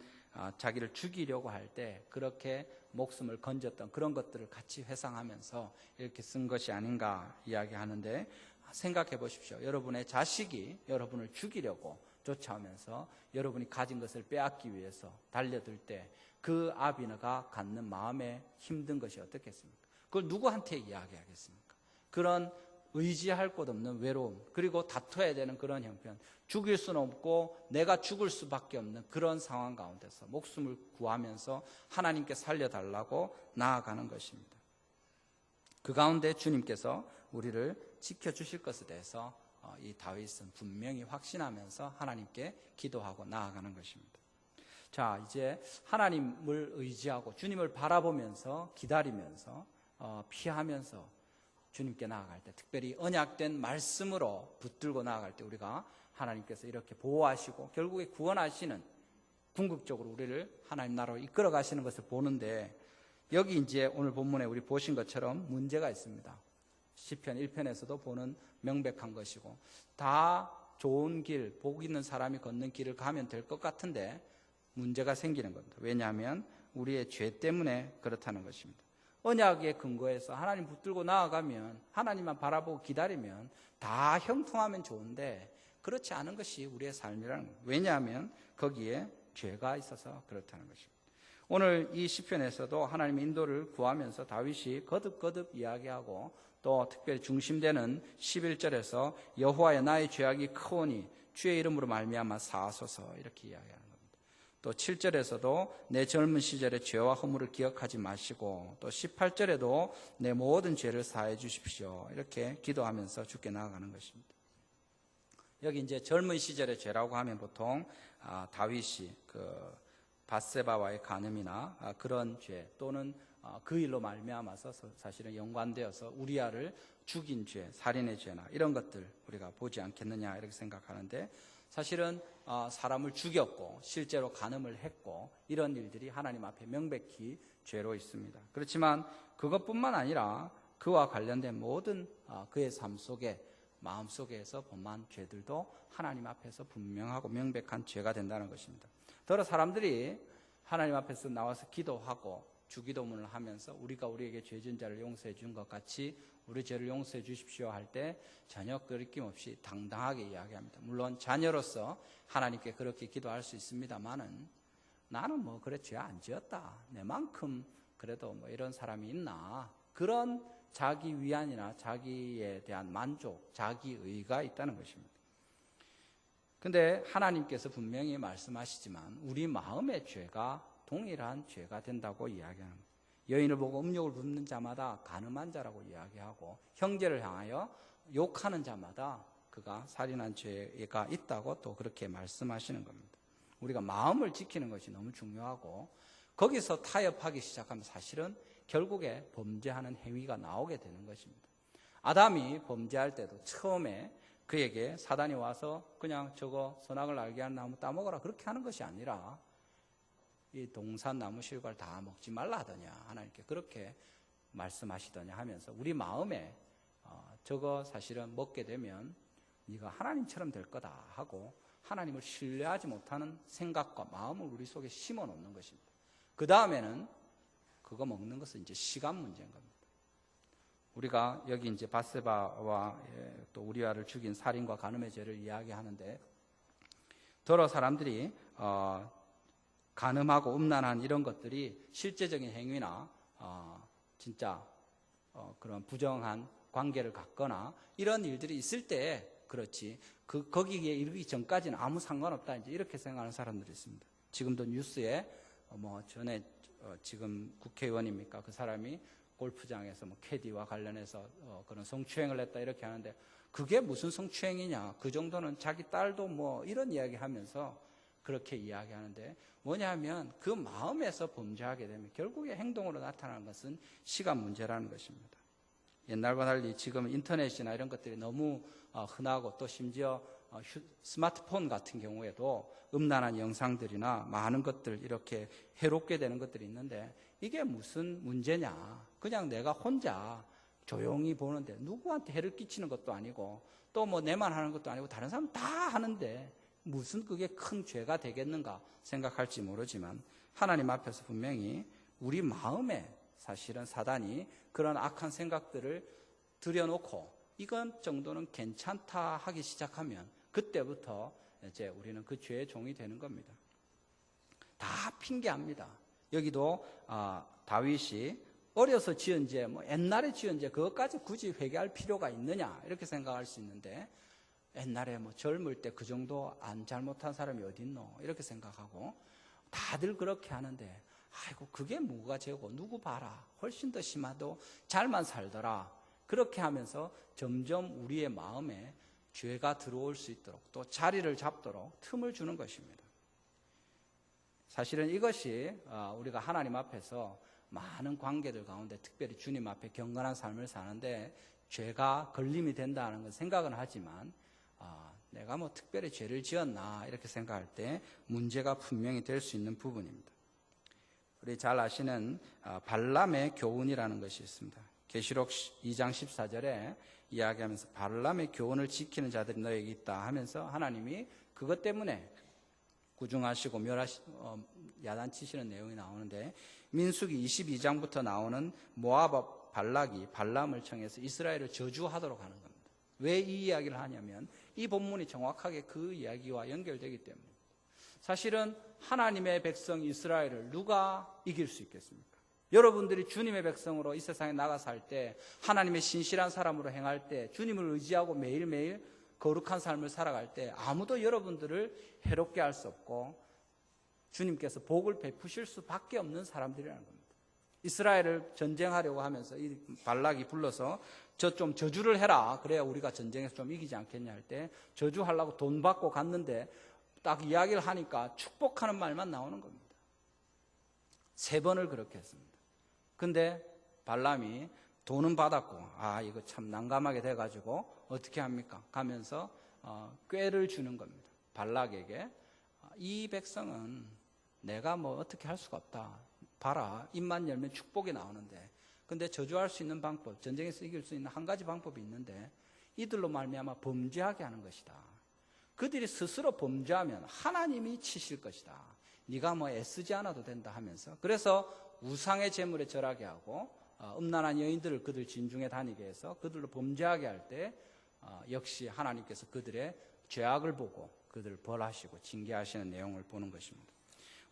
자기를 죽이려고 할 때 그렇게 목숨을 건졌던 그런 것들을 같이 회상하면서 이렇게 쓴 것이 아닌가 이야기하는데, 생각해 보십시오. 여러분의 자식이 여러분을 죽이려고 쫓아오면서 여러분이 가진 것을 빼앗기 위해서 달려들 때 그 아비가 갖는 마음에 힘든 것이 어떻겠습니까? 그걸 누구한테 이야기하겠습니까? 그런 의지할 곳 없는 외로움, 그리고 다퉈야 되는 그런 형편, 죽일 수는 없고 내가 죽을 수밖에 없는 그런 상황 가운데서 목숨을 구하면서 하나님께 살려달라고 나아가는 것입니다. 그 가운데 주님께서 우리를 지켜주실 것에 대해서 이 다윗은 분명히 확신하면서 하나님께 기도하고 나아가는 것입니다. 자, 이제 하나님을 의지하고 주님을 바라보면서 기다리면서 피하면서 주님께 나아갈 때, 특별히 언약된 말씀으로 붙들고 나아갈 때 우리가 하나님께서 이렇게 보호하시고 결국에 구원하시는, 궁극적으로 우리를 하나님 나라로 이끌어 가시는 것을 보는데, 여기 이제 오늘 본문에 우리 보신 것처럼 문제가 있습니다. 시편 1편에서도 보는 명백한 것이고, 다 좋은 길, 복 있는 사람이 걷는 길을 가면 될 것 같은데 문제가 생기는 겁니다. 왜냐하면 우리의 죄 때문에 그렇다는 것입니다. 언약에 근거해서 하나님 붙들고 나아가면, 하나님만 바라보고 기다리면 다 형통하면 좋은데 그렇지 않은 것이 우리의 삶이라는 거예요. 왜냐하면 거기에 죄가 있어서 그렇다는 것입니다. 오늘 이 시편에서도 하나님의 인도를 구하면서 다윗이 거듭거듭 이야기하고, 또 특별히 중심되는 11절에서 여호와여 나의 죄악이 크오니 주의 이름으로 말미암아 사하소서, 이렇게 이야기하는 겁니다. 또 7절에서도 내 젊은 시절의 죄와 허물을 기억하지 마시고, 또 18절에도 내 모든 죄를 사해 주십시오, 이렇게 기도하면서 주께 나아가는 것입니다. 여기 이제 젊은 시절의 죄라고 하면 보통 다윗이 밧세바와의 간음이나 그런 죄, 또는 그 일로 말미암아서 사실은 연관되어서 우리아를 죽인 죄, 살인의 죄나 이런 것들 우리가 보지 않겠느냐 이렇게 생각하는데, 사실은 사람을 죽였고 실제로 간음을 했고 이런 일들이 하나님 앞에 명백히 죄로 있습니다. 그렇지만 그것뿐만 아니라 그와 관련된 모든 그의 삶 속에, 마음속에서 범한 죄들도 하나님 앞에서 분명하고 명백한 죄가 된다는 것입니다. 더러 사람들이 하나님 앞에서 나와서 기도하고 주기도문을 하면서 우리가 우리에게 죄 지은 자를 용서해 준 것 같이 우리 죄를 용서해 주십시오 할 때 전혀 거리낌 없이 당당하게 이야기합니다. 물론 자녀로서 하나님께 그렇게 기도할 수 있습니다만은, 나는 그래 죄 안 지었다, 내만큼 그래도 이런 사람이 있나, 그런 자기 위안이나 자기에 대한 만족, 자기의가 있다는 것입니다. 근데 하나님께서 분명히 말씀하시지만 우리 마음의 죄가 동일한 죄가 된다고 이야기하는 거예요. 여인을 보고 음욕을 붓는 자마다 간음한 자라고 이야기하고, 형제를 향하여 욕하는 자마다 그가 살인한 죄가 있다고 또 그렇게 말씀하시는 겁니다. 우리가 마음을 지키는 것이 너무 중요하고, 거기서 타협하기 시작하면 사실은 결국에 범죄하는 행위가 나오게 되는 것입니다. 아담이 범죄할 때도 처음에 그에게 사단이 와서 그냥 저거 선악을 알게 하는 나무 따먹어라 그렇게 하는 것이 아니라, 이 동산 나무 실과를 다 먹지 말라 하더냐, 하나님께 그렇게 말씀하시더냐 하면서 우리 마음에 저거 사실은 먹게 되면 네가 하나님처럼 될 거다 하고 하나님을 신뢰하지 못하는 생각과 마음을 우리 속에 심어 놓는 것입니다. 그 다음에는 그거 먹는 것은 이제 시간 문제인 겁니다. 우리가 여기 이제 밧세바와 또 우리아를 죽인 살인과 간음의 죄를 이야기하는데, 더러 사람들이 간음하고 음란한 이런 것들이 실제적인 행위나 진짜 그런 부정한 관계를 갖거나 이런 일들이 있을 때 그렇지, 거기에 이르기 전까지는 아무 상관없다, 이제 이렇게 생각하는 사람들이 있습니다. 지금도 뉴스에 전에 지금 국회의원입니까? 그 사람이 골프장에서 캐디와 관련해서 그런 성추행을 했다 이렇게 하는데, 그게 무슨 성추행이냐? 그 정도는 자기 딸도 이런 이야기 하면서 그렇게 이야기하는데, 뭐냐면 그 마음에서 범죄하게 되면 결국에 행동으로 나타나는 것은 시간 문제라는 것입니다. 옛날과 달리 지금 인터넷이나 이런 것들이 너무 흔하고, 또 심지어 스마트폰 같은 경우에도 음란한 영상들이나 많은 것들, 이렇게 해롭게 되는 것들이 있는데, 이게 무슨 문제냐? 그냥 내가 혼자 조용히 보는데 누구한테 해를 끼치는 것도 아니고, 또 내만 하는 것도 아니고 다른 사람 다 하는데 무슨 그게 큰 죄가 되겠는가 생각할지 모르지만, 하나님 앞에서 분명히 우리 마음에 사실은 사단이 그런 악한 생각들을 들여놓고 이건 정도는 괜찮다 하기 시작하면, 그때부터 이제 우리는 그 죄의 종이 되는 겁니다. 다 핑계합니다. 여기도 다윗이 어려서 지은 죄, 옛날에 지은 죄, 그것까지 굳이 회개할 필요가 있느냐 이렇게 생각할 수 있는데, 옛날에 젊을 때 그 정도 안 잘못한 사람이 어딨노 이렇게 생각하고 다들 그렇게 하는데, 아이고 그게 뭐가 죄고, 누구 봐라 훨씬 더 심하도 잘만 살더라, 그렇게 하면서 점점 우리의 마음에 죄가 들어올 수 있도록, 또 자리를 잡도록 틈을 주는 것입니다. 사실은 이것이 우리가 하나님 앞에서 많은 관계들 가운데, 특별히 주님 앞에 경건한 삶을 사는데 죄가 걸림이 된다는 건 생각은 하지만, 내가 특별히 죄를 지었나 이렇게 생각할 때 문제가 분명히 될 수 있는 부분입니다. 우리 잘 아시는 발람의 교훈이라는 것이 있습니다. 계시록 2장 14절에 이야기하면서 발람의 교훈을 지키는 자들이 너에게 있다 하면서, 하나님이 그것 때문에 구중하시고 야단치시는 내용이 나오는데, 민수기 22장부터 나오는 모압 발락이 발람을 청해서 이스라엘을 저주하도록 하는 겁니다. 왜 이 이야기를 하냐면, 이 본문이 정확하게 그 이야기와 연결되기 때문입니다. 사실은 하나님의 백성 이스라엘을 누가 이길 수 있겠습니까? 여러분들이 주님의 백성으로 이 세상에 나가 살 때, 하나님의 신실한 사람으로 행할 때, 주님을 의지하고 매일매일 거룩한 삶을 살아갈 때 아무도 여러분들을 해롭게 할 수 없고 주님께서 복을 베푸실 수밖에 없는 사람들이라는 겁니다. 이스라엘을 전쟁하려고 하면서 이 발락이 불러서 저 좀 저주를 해라, 그래야 우리가 전쟁에서 좀 이기지 않겠냐 할 때, 저주하려고 돈 받고 갔는데 딱 이야기를 하니까 축복하는 말만 나오는 겁니다. 3번을 그렇게 했습니다. 근데 발람이 돈은 받았고, 이거 참 난감하게 돼가지고 어떻게 합니까? 가면서 꾀를 주는 겁니다. 발락에게. 이 백성은 내가 어떻게 할 수가 없다. 봐라, 입만 열면 축복이 나오는데, 근데 저주할 수 있는 방법, 전쟁에서 이길 수 있는 한 가지 방법이 있는데, 이들로 말미암아 범죄하게 하는 것이다. 그들이 스스로 범죄하면 하나님이 치실 것이다. 네가 애쓰지 않아도 된다 하면서, 그래서 우상의 제물에 절하게 하고 음란한 여인들을 그들 진중에 다니게 해서 그들로 범죄하게 할 때 역시 하나님께서 그들의 죄악을 보고 그들을 벌하시고 징계하시는 내용을 보는 것입니다.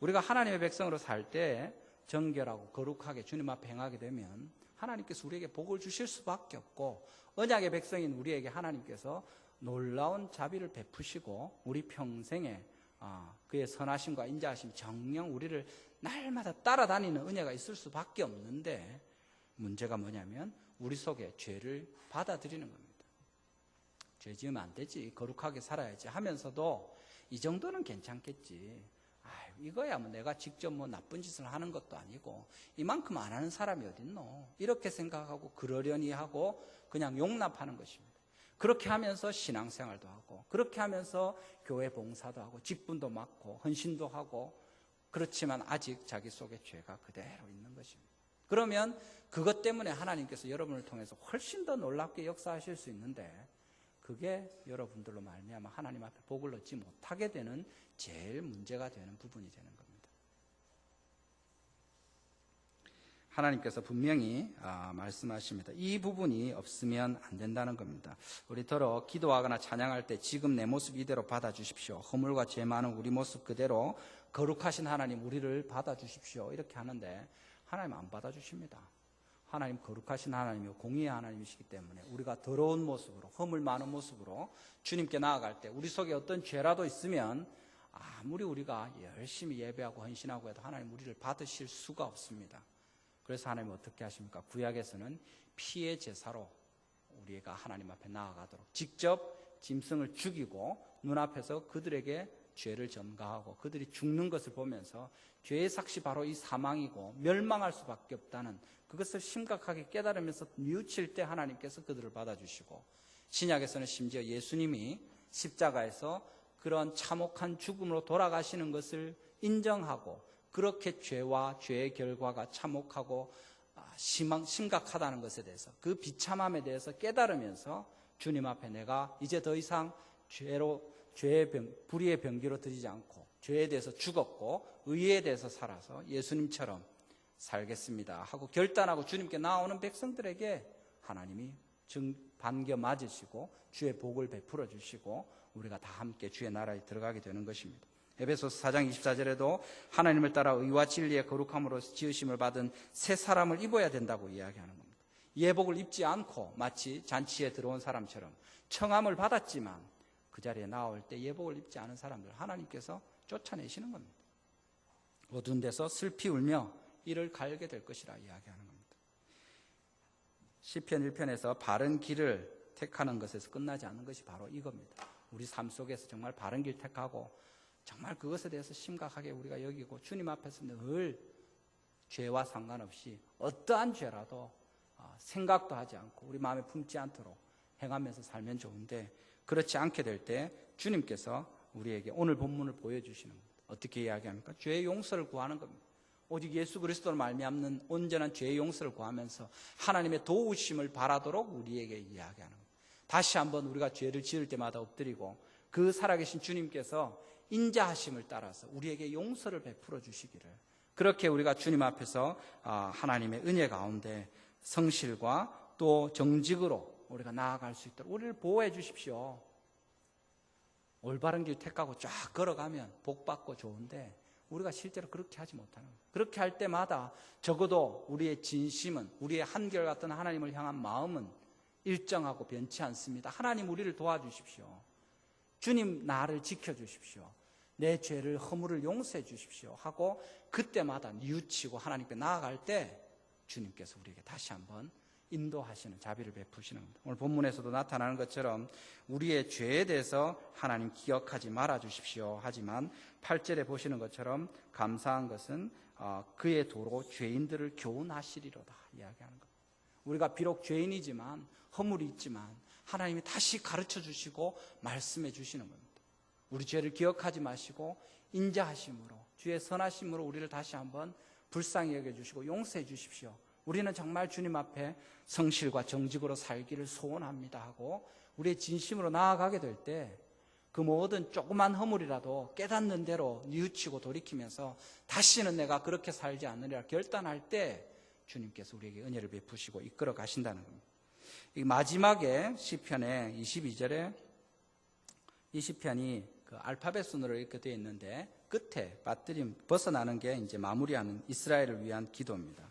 우리가 하나님의 백성으로 살 때 정결하고 거룩하게 주님 앞에 행하게 되면 하나님께서 우리에게 복을 주실 수밖에 없고, 언약의 백성인 우리에게 하나님께서 놀라운 자비를 베푸시고 우리 평생에 그의 선하심과 인자하심, 정녕 우리를 날마다 따라다니는 은혜가 있을 수밖에 없는데, 문제가 뭐냐면 우리 속에 죄를 받아들이는 겁니다. 죄 지으면 안 되지, 거룩하게 살아야지 하면서도 이 정도는 괜찮겠지, 이거야 내가 직접 나쁜 짓을 하는 것도 아니고 이만큼 안 하는 사람이 어딨노, 이렇게 생각하고 그러려니 하고 그냥 용납하는 것입니다. 그렇게 하면서 신앙생활도 하고, 그렇게 하면서 교회 봉사도 하고, 직분도 맡고, 헌신도 하고, 그렇지만 아직 자기 속에 죄가 그대로 있는 것입니다. 그러면 그것 때문에 하나님께서 여러분을 통해서 훨씬 더 놀랍게 역사하실 수 있는데, 그게 여러분들로 말미암아 하나님 앞에 복을 얻지 못하게 되는 제일 문제가 되는 부분이 되는 겁니다. 하나님께서 분명히 말씀하십니다. 이 부분이 없으면 안 된다는 겁니다. 우리 더러 기도하거나 찬양할 때 지금 내 모습 이대로 받아주십시오, 허물과 죄 많은 우리 모습 그대로 거룩하신 하나님 우리를 받아주십시오, 이렇게 하는데 하나님 안 받아주십니다. 하나님 거룩하신 하나님이고 공의의 하나님이시기 때문에 우리가 더러운 모습으로, 허물 많은 모습으로 주님께 나아갈 때 우리 속에 어떤 죄라도 있으면 아무리 우리가 열심히 예배하고 헌신하고 해도 하나님 우리를 받으실 수가 없습니다. 그래서 하나님 어떻게 하십니까? 구약에서는 피의 제사로 우리가 하나님 앞에 나아가도록 직접 짐승을 죽이고 눈앞에서 그들에게 죄를 전가하고 그들이 죽는 것을 보면서 죄의 삭시 바로 이 사망이고 멸망할 수밖에 없다는 그것을 심각하게 깨달으면서 뉘우칠 때 하나님께서 그들을 받아주시고, 신약에서는 심지어 예수님이 십자가에서 그런 참혹한 죽음으로 돌아가시는 것을 인정하고 그렇게 죄와 죄의 결과가 참혹하고 심각하다는 것에 대해서, 그 비참함에 대해서 깨달으면서 주님 앞에 내가 이제 더 이상 죄의 불의의 병기로 드리지 않고 죄에 대해서 죽었고 의에 대해서 살아서 예수님처럼 살겠습니다 하고 결단하고 주님께 나오는 백성들에게 하나님이 반겨 맞으시고 주의 복을 베풀어 주시고 우리가 다 함께 주의 나라에 들어가게 되는 것입니다. 에베소서 4장 24절에도 하나님을 따라 의와 진리의 거룩함으로 지으심을 받은 새 사람을 입어야 된다고 이야기하는 겁니다. 예복을 입지 않고 마치 잔치에 들어온 사람처럼 청함을 받았지만 그 자리에 나올 때 예복을 입지 않은 사람들 하나님께서 쫓아내시는 겁니다. 어두운 데서 슬피 울며 이를 갈게 될 것이라 이야기하는 겁니다. 시편 1편에서 바른 길을 택하는 것에서 끝나지 않는 것이 바로 이겁니다. 우리 삶 속에서 정말 바른 길 택하고 정말 그것에 대해서 심각하게 우리가 여기고 주님 앞에서 늘 죄와 상관없이 어떠한 죄라도 생각도 하지 않고 우리 마음에 품지 않도록 행하면서 살면 좋은데, 그렇지 않게 될 때 주님께서 우리에게 오늘 본문을 보여주시는 겁니다. 어떻게 이야기합니까? 죄의 용서를 구하는 겁니다. 오직 예수 그리스도를 말미암는 온전한 죄의 용서를 구하면서 하나님의 도우심을 바라도록 우리에게 이야기하는 겁니다. 다시 한번 우리가 죄를 지을 때마다 엎드리고 그 살아계신 주님께서 인자하심을 따라서 우리에게 용서를 베풀어 주시기를, 그렇게 우리가 주님 앞에서 하나님의 은혜 가운데 성실과 또 정직으로 우리가 나아갈 수 있도록 우리를 보호해 주십시오. 올바른 길 택하고 쫙 걸어가면 복받고 좋은데 우리가 실제로 그렇게 하지 못하는 거예요. 그렇게 할 때마다 적어도 우리의 진심은, 우리의 한결같은 하나님을 향한 마음은 일정하고 변치 않습니다. 하나님 우리를 도와주십시오. 주님 나를 지켜주십시오. 내 죄를 허물을 용서해 주십시오 하고 그때마다 뉘우치고 하나님께 나아갈 때 주님께서 우리에게 다시 한번 인도하시는 자비를 베푸시는 겁니다. 오늘 본문에서도 나타나는 것처럼 우리의 죄에 대해서 하나님 기억하지 말아 주십시오 하지만 8절에 보시는 것처럼 감사한 것은 그의 도로 죄인들을 교훈하시리로다 이야기하는 겁니다. 우리가 비록 죄인이지만 허물이 있지만 하나님이 다시 가르쳐 주시고 말씀해 주시는 겁니다. 우리 죄를 기억하지 마시고 인자하심으로 주의 선하심으로 우리를 다시 한번 불쌍히 여겨주시고 용서해 주십시오. 우리는 정말 주님 앞에 성실과 정직으로 살기를 소원합니다 하고 우리의 진심으로 나아가게 될 때 그 모든 조그만 허물이라도 깨닫는 대로 뉘우치고 돌이키면서 다시는 내가 그렇게 살지 않으리라 결단할 때 주님께서 우리에게 은혜를 베푸시고 이끌어 가신다는 겁니다. 이 마지막에 시편의 22절에 이 시편이 그 알파벳 순으로 이렇게 되어 있는데 끝에 빠뜨림 벗어나는 게 이제 마무리하는 이스라엘을 위한 기도입니다.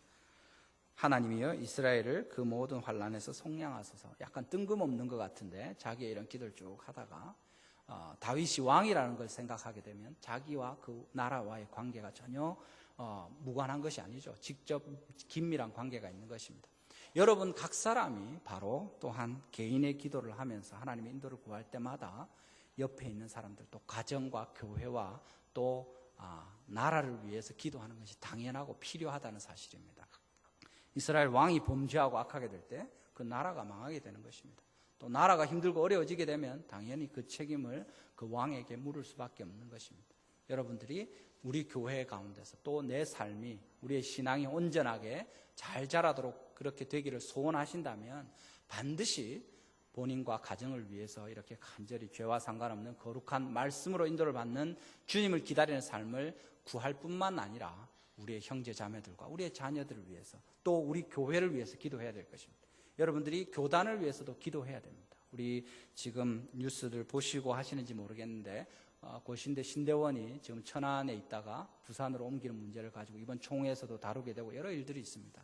하나님이여 이스라엘을 그 모든 환난에서 속량하소서. 약간 뜬금없는 것 같은데 자기의 이런 기도를 쭉 하다가 다윗이 왕이라는 걸 생각하게 되면 자기와 그 나라와의 관계가 전혀 무관한 것이 아니죠. 직접 긴밀한 관계가 있는 것입니다. 여러분 각 사람이 바로 또한 개인의 기도를 하면서 하나님의 인도를 구할 때마다 옆에 있는 사람들 또 가정과 교회와 또 나라를 위해서 기도하는 것이 당연하고 필요하다는 사실입니다. 이스라엘 왕이 범죄하고 악하게 될 때 그 나라가 망하게 되는 것입니다. 또 나라가 힘들고 어려워지게 되면 당연히 그 책임을 그 왕에게 물을 수밖에 없는 것입니다. 여러분들이 우리 교회 가운데서 또 내 삶이 우리의 신앙이 온전하게 잘 자라도록 그렇게 되기를 소원하신다면 반드시 본인과 가정을 위해서 이렇게 간절히 죄와 상관없는 거룩한 말씀으로 인도를 받는 주님을 기다리는 삶을 구할 뿐만 아니라 우리의 형제 자매들과 우리의 자녀들을 위해서 또 우리 교회를 위해서 기도해야 될 것입니다. 여러분들이 교단을 위해서도 기도해야 됩니다. 우리 지금 뉴스를 보시고 하시는지 모르겠는데 고신대 신대원이 지금 천안에 있다가 부산으로 옮기는 문제를 가지고 이번 총회에서도 다루게 되고 여러 일들이 있습니다.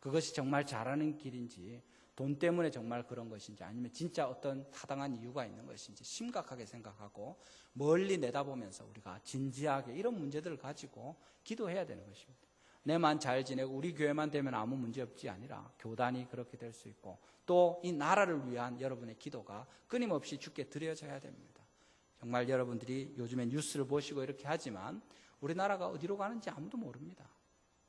그것이 정말 잘하는 길인지, 돈 때문에 정말 그런 것인지, 아니면 진짜 어떤 타당한 이유가 있는 것인지 심각하게 생각하고 멀리 내다보면서 우리가 진지하게 이런 문제들을 가지고 기도해야 되는 것입니다. 내만 잘 지내고 우리 교회만 되면 아무 문제 없지 아니라 교단이 그렇게 될 수 있고, 또 이 나라를 위한 여러분의 기도가 끊임없이 주께 드려져야 됩니다. 정말 여러분들이 요즘에 뉴스를 보시고 이렇게 하지만 우리나라가 어디로 가는지 아무도 모릅니다.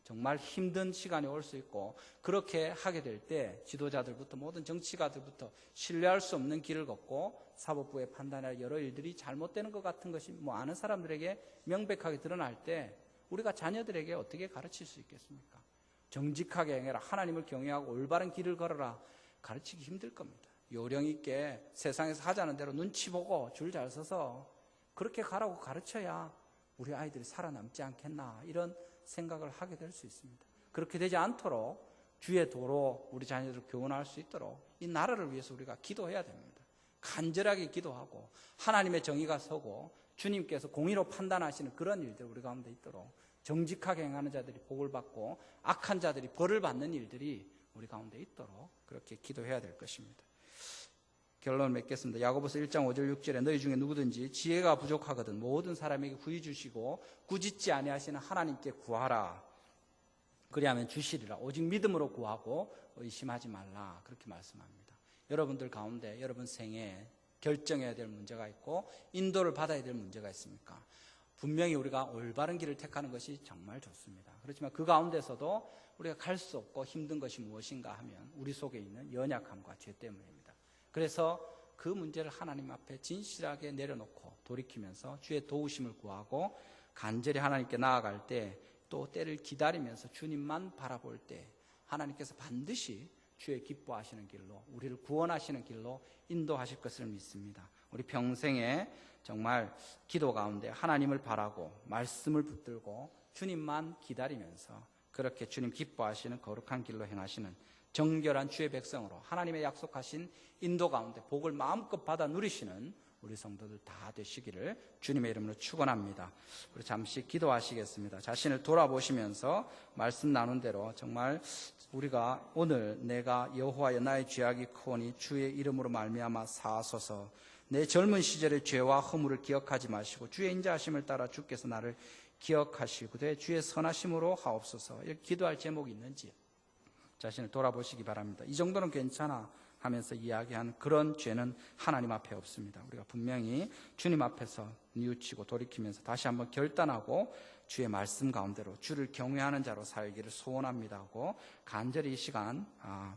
정말 힘든 시간이 올 수 있고, 그렇게 하게 될 때 지도자들부터 모든 정치가들부터 신뢰할 수 없는 길을 걷고 사법부의 판단이나 여러 일들이 잘못되는 것 같은 것이 아는 사람들에게 명백하게 드러날 때 우리가 자녀들에게 어떻게 가르칠 수 있겠습니까? 정직하게 행해라, 하나님을 경외하고 올바른 길을 걸어라, 가르치기 힘들 겁니다. 요령 있게 세상에서 하자는 대로 눈치 보고 줄 잘 서서 그렇게 가라고 가르쳐야 우리 아이들이 살아남지 않겠나, 이런 생각을 하게 될 수 있습니다. 그렇게 되지 않도록 주의 도로 우리 자녀들을 교훈할 수 있도록 이 나라를 위해서 우리가 기도해야 됩니다. 간절하게 기도하고 하나님의 정의가 서고 주님께서 공의로 판단하시는 그런 일들 우리 가운데 있도록, 정직하게 행하는 자들이 복을 받고 악한 자들이 벌을 받는 일들이 우리 가운데 있도록 그렇게 기도해야 될 것입니다. 결론을 맺겠습니다. 야고보서 1장 5절 6절에 너희 중에 누구든지 지혜가 부족하거든 모든 사람에게 구히 주시고 꾸짖지 아니하시는 하나님께 구하라. 그리하면 주시리라. 오직 믿음으로 구하고 의심하지 말라. 그렇게 말씀합니다. 여러분들 가운데 여러분 생에 결정해야 될 문제가 있고 인도를 받아야 될 문제가 있습니까? 분명히 우리가 올바른 길을 택하는 것이 정말 좋습니다. 그렇지만 그 가운데서도 우리가 갈 수 없고 힘든 것이 무엇인가 하면 우리 속에 있는 연약함과 죄 때문입니다. 그래서 그 문제를 하나님 앞에 진실하게 내려놓고 돌이키면서 주의 도우심을 구하고 간절히 하나님께 나아갈 때, 또 때를 기다리면서 주님만 바라볼 때 하나님께서 반드시 주의 기뻐하시는 길로, 우리를 구원하시는 길로 인도하실 것을 믿습니다. 우리 평생에 정말 기도 가운데 하나님을 바라고 말씀을 붙들고 주님만 기다리면서 그렇게 주님 기뻐하시는 거룩한 길로 행하시는 정결한 주의 백성으로 하나님의 약속하신 인도 가운데 복을 마음껏 받아 누리시는 우리 성도들 다 되시기를 주님의 이름으로 축원합니다. 우리 잠시 기도하시겠습니다. 자신을 돌아보시면서 말씀 나눈 대로 정말 우리가 오늘 내가 여호와여 나의 죄악이 크오니 주의 이름으로 말미암아 사하소서. 내 젊은 시절의 죄와 허물을 기억하지 마시고 주의 인자하심을 따라 주께서 나를 기억하시고 주의 선하심으로 하옵소서. 이렇게 기도할 제목이 있는지 자신을 돌아보시기 바랍니다. 이 정도는 괜찮아 하면서 이야기한 그런 죄는 하나님 앞에 없습니다. 우리가 분명히 주님 앞에서 뉘우치고 돌이키면서 다시 한번 결단하고 주의 말씀 가운데로 주를 경외하는 자로 살기를 소원합니다 하고 간절히 이 시간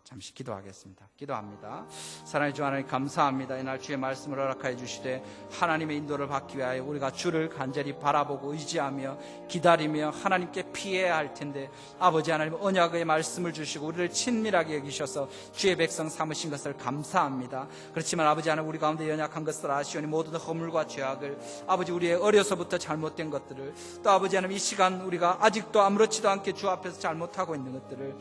잠시 기도하겠습니다. 기도합니다. 사랑의 주 하나님 감사합니다. 이날 주의 말씀을 허락하여 주시되 하나님의 인도를 받기 위하여 우리가 주를 간절히 바라보고 의지하며 기다리며 하나님께 피해야 할 텐데, 아버지 하나님 언약의 말씀을 주시고 우리를 친밀하게 여기셔서 주의 백성 삼으신 것을 감사합니다. 그렇지만 아버지 하나님 우리 가운데 연약한 것을 아시오니 모든 허물과 죄악을, 아버지 우리의 어려서부터 잘못된 것들을, 또 아버지 하나님 이 시간 우리가 아직도 아무렇지도 않게 주 앞에서 잘못하고 있는 것들을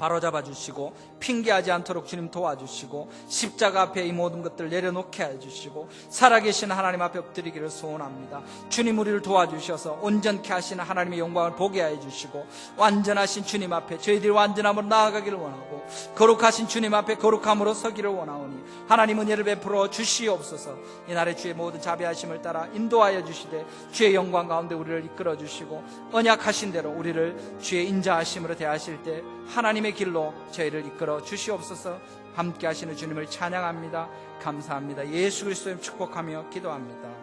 바로잡아 주시고 핑계하지 않도록 주님 도와주시고 십자가 앞에 이 모든 것들을 내려놓게 해주시고 살아계신 하나님 앞에 엎드리기를 소원합니다. 주님 우리를 도와주셔서 온전케 하시는 하나님의 영광을 보게 해주시고 완전하신 주님 앞에 저희들이 완전함으로 나아가기를 원하고 거룩하신 주님 앞에 거룩함으로 서기를 원하오니 하나님 은혜를 베풀어 주시옵소서. 이날의 주의 모든 자비하심을 따라 인도하여 주시되 주의 영광 가운데 우리를 이끌어 주시고 언약하신 대로 우리를 주의 인자하심으로 대하실 때 하나님의 길로 저희를 이끌어 주시옵소서. 함께 하시는 주님을 찬양합니다. 감사합니다. 예수 그리스도의 축복하며 기도합니다.